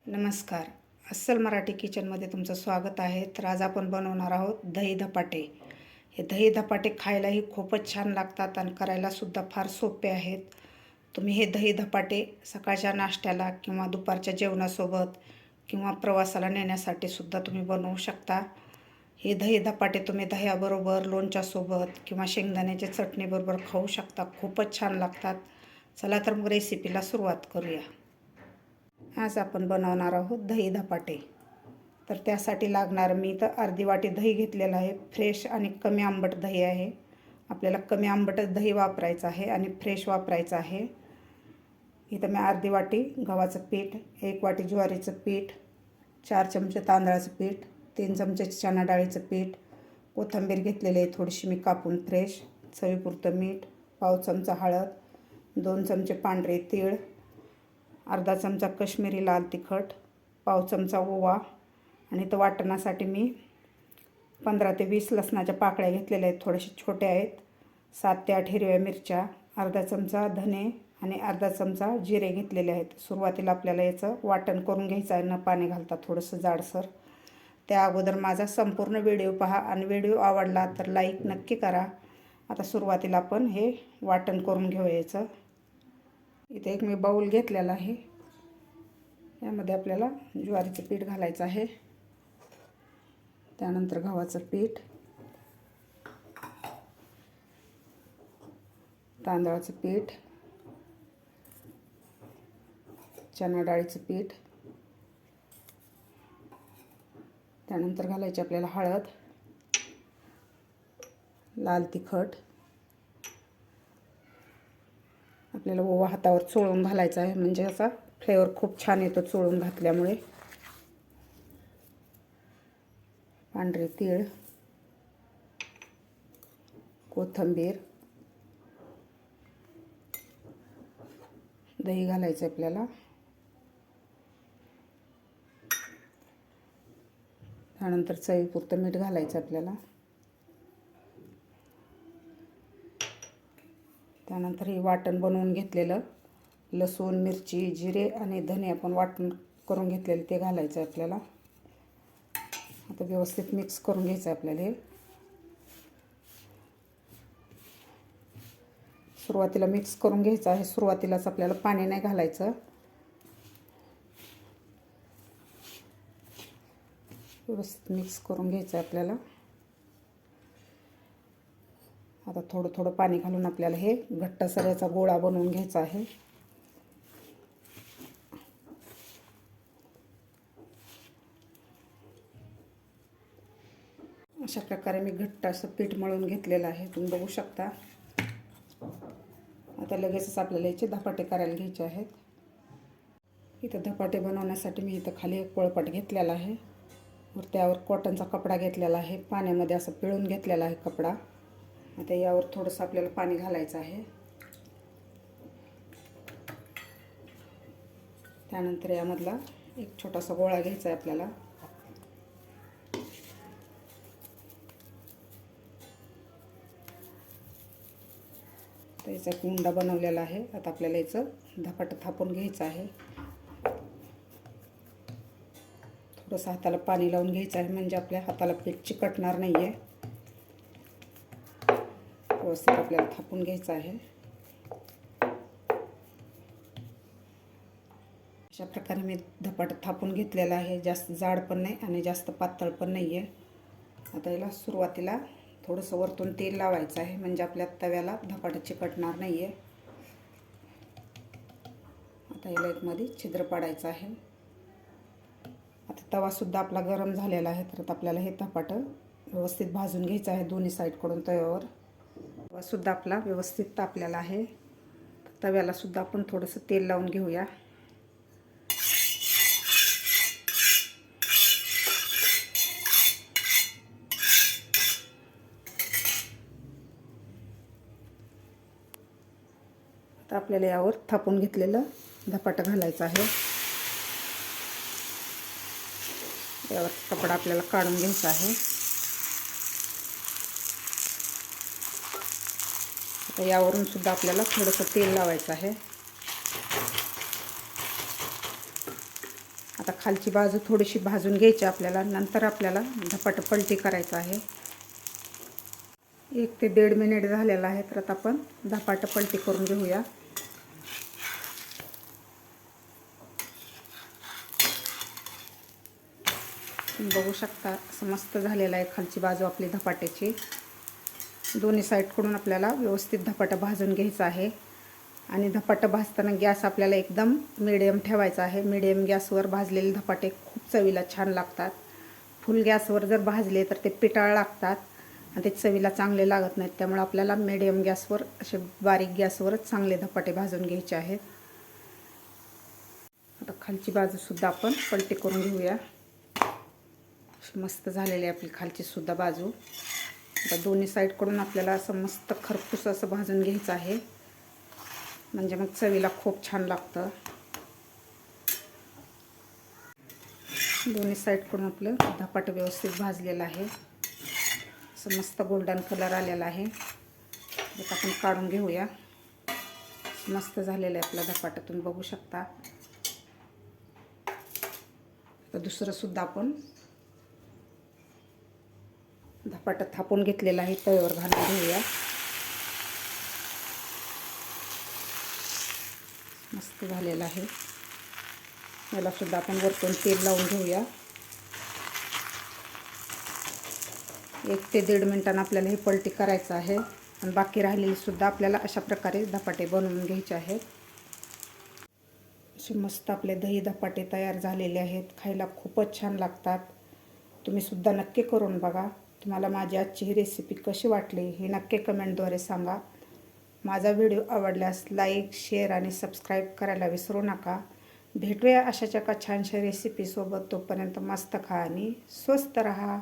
नमस्कार. अस्सल मराठी किचनमध्ये तुमचं स्वागत आहे. तर आज आपण बनवणार आहोत दही धपाटे. हे दही धपाटे खायलाही खूपच छान लागतात आणि करायलासुद्धा फार सोपे आहेत. तुम्ही हे दही धपाटे सकाळच्या नाश्त्याला किंवा दुपारच्या जेवणासोबत किंवा प्रवासाला नेण्यासाठी सुद्धा तुम्ही बनवू शकता. हे दही धपाटे तुम्ही दह्याबरोबर, लोणच्यासोबत किंवा शेंगदाण्याच्या चटणीबरोबर खाऊ शकता. खूपच छान लागतात. चला तर मग रेसिपीला सुरुवात करूया. आज आपण बनवणार आहोत दही धपाटे. तर त्यासाठी लागणार मी तर अर्धी वाटी दही घेतलेलं आहे. फ्रेश आणि कमी आंबट दही आहे. आपल्याला कमी आंबट दही वापरायचं आहे आणि फ्रेश वापरायचं आहे. इथं मी अर्धी वाटी गव्हाचं पीठ, 1 वाटी ज्वारीचं पीठ, 4 चमचे तांदळाचं पीठ, 3 चमचे चणा डाळीचं पीठ, कोथिंबीर घेतलेली आहे थोडीशी मी कापून फ्रेश, चवीपुरतं मीठ, पाव चमचा हळद, 2 चमचे पांढरे तीळ, अर्धा चमचा काश्मीरी लाल तिखट, पाव चमचा ओवा आणि इथं वाटणासाठी मी 15 ते 20 लसणाच्या पाकळ्या घेतलेल्या आहेत. थोडेसे छोटे आहेत. 7 ते 8 हिरव्या मिरच्या, अर्धा चमचा धने आणि अर्धा चमचा जिरे घेतलेले आहेत. सुरुवातीला आपल्याला याचं वाटण करून घ्यायचं आहे, न पाणी घालता थोडंसं जाडसर. त्या अगोदर माझा संपूर्ण व्हिडिओ पहा आणि व्हिडिओ आवडला तर लाईक नक्की करा. आता सुरुवातीला आपण हे वाटण करून घेऊया याचं. इथे एक मी बाऊल घेतलेला आहे. यामध्ये आपल्याला ज्वारीचं पीठ घालायचं आहे, त्यानंतर गव्हाचं पीठ, तांदळाचं पीठ, चणा डाळीचं पीठ, त्यानंतर घालायची आपल्याला हळद, लाल तिखट, आपल्याला ओवा हातावर चोळून घालायचा आहे, म्हणजे असा फ्लेवर खूप छान येतो चोळून घातल्यामुळे. पांढरे तीळ, कोथिंबीर, दही घालायचं आपल्याला, त्यानंतर चवीपुरतं मीठ घालायचं आपल्याला, त्यानंतर हे वाटण बनवून घेतलेलं लसूण, मिरची, जिरे आणि धने आपण वाटण करून घेतलेले ते घालायचं आहे आपल्याला. आता व्यवस्थित मिक्स करून घ्यायचं आहे आपल्याला. हे सुरुवातीला मिक्स करून घ्यायचं आहे. सुरुवातीलाच आपल्याला पाणी नाही घालायचं. व्यवस्थित मिक्स करून घ्यायचं आहे आपल्याला. आता थोडं थोडं पाणी घालून आपल्याला हे घट्टसर याचा गोळा बनवून घ्यायचा आहे. अशा प्रकारे मी घट्ट असं पीठ मळून घेतलेलं आहे, तुम्ही बघू शकता. आता लगेचच आपल्याला याचे धपाटे करायला घ्यायचे आहेत. इथं धपाटे बनवण्यासाठी मी इथं खाली एक पोळपाट घेतलेला आहे, वर त्यावर कॉटनचा कपडा घेतलेला आहे, पाण्यामध्ये असं पिळून घेतलेला आहे कपडा. आता यावर थोडंसं आपल्याला पाणी घालायचं आहे. त्यानंतर यामधला एक छोटासा गोळा घ्यायचा आहे आपल्याला. तर याचा उंडा बनवलेला आहे. आता आपल्याला याचं धपाटं थापून घ्यायचं आहे. थोडंसं हाताला पाणी लावून घ्यायचं आहे, म्हणजे आपल्या हाताला पीठ चिकटणार नाही आहे. व्यवस्थित आपल्याला थापून घ्यायचं आहे. अशा प्रकारे मी धपाटं थापून घेतलेलं आहे. जास्त जाड पण नाही आणि जास्त पातळ पण नाही आहे. आता याला सुरुवातीला थोडंसं वरतून तेल लावायचं आहे, म्हणजे आपल्या तव्याला धपाटं चिकटणार नाही आहे. आता याला एक मध्ये छिद्र पाडायचं आहे. आता तवासुद्धा आपला गरम झालेला आहे, तर आपल्याला हे धपाटं व्यवस्थित भाजून घ्यायचं आहे दोन्ही साईडकडून तव्यावर. तवासुद्धा आपला व्यवस्थित तापलेला आहे. तव्याला सुद्धा आपण थोडंसं तेल लावून घेऊया. आता आपल्याला यावर थापून घेतलेलं धपाटं घालायचं आहे. यावर कपडा आपल्याला काढून घ्यायचा आहे. आता यावरून सुद्धा आपल्याला थोडंसं तेल लावायचं आहे. आता खालची बाजू थोडीशी भाजून घ्यायची आपल्याला, नंतर आपल्याला धपाटं पलटी करायचं आहे. 1 ते 1.5 मिनिट झालेला आहे, तर आता आपण धपाटं पलटी करून घेऊया. बघू शकता असं मस्त झालेलं आहे खालची बाजू आपली धपाट्याची. दोन्ही साईडकडून आपल्याला व्यवस्थित धपाटं भाजून घ्यायचं आहे. आणि धपाटं भाजताना गॅस आपल्याला एकदम मिडियम ठेवायचा आहे. मिडियम गॅसवर भाजलेले धपाटे खूप चवीला छान लागतात. फुल गॅसवर जर भाजले तर ते पिटाळ लागतात आणि ते चवीला चांगले लागत नाहीत. त्यामुळे आपल्याला मिडियम गॅसवर असे बारीक गॅसवरच चांगले धपाटे भाजून घ्यायचे आहेत. आता खालची बाजूसुद्धा आपण पलटी करून घेऊया. मस्त झालेली आहे आपली खालची सुद्धा बाजू. आता दोन्ही साईडकडून आपल्याला असं मस्त खरपूस असं भाजून घ्यायचं आहे, म्हणजे मग चवीला खूप छान लागतं. दोन्ही साईडकडून आपलं धपाटं व्यवस्थित भाजलेलं आहे. असं मस्त गोल्डन कलर आलेला आहे. आता आपण काढून घेऊया. मस्त झालेलं आहे आपलं धपाटं, तुम्ही बघू शकता. आता दुसरं सुद्धा आपण धपाटं थापून घेतलेलं आहे, तव्यावर घालून घेऊया. मस्त झालेलं आहे. याला सुद्धा आपण वरतून तेल लावून घेऊया. 1 ते 1.5 मिनिटांना आपल्याला हे पलटी करायचं आहे. आणि बाकी राहिलेली सुद्धा आपल्याला अशा प्रकारे धपाटे बनवून घ्यायचे आहेत. असे मस्त आपले दही धपाटे तयार झालेले आहेत. खायला खूपच छान लागतात. तुम्ही सुद्धा नक्की करून बघा. तुम्हाला माझी आजची ही रेसिपी कशी वाटली हे नक्की कमेंटद्वारे सांगा. माझा व्हिडिओ आवडल्यास लाईक, शेअर आणि सबस्क्राईब करायला विसरू नका. भेटूया अशाच एका छानशा रेसिपीसोबत. तोपर्यंत मस्त खा आणि स्वस्त रहा.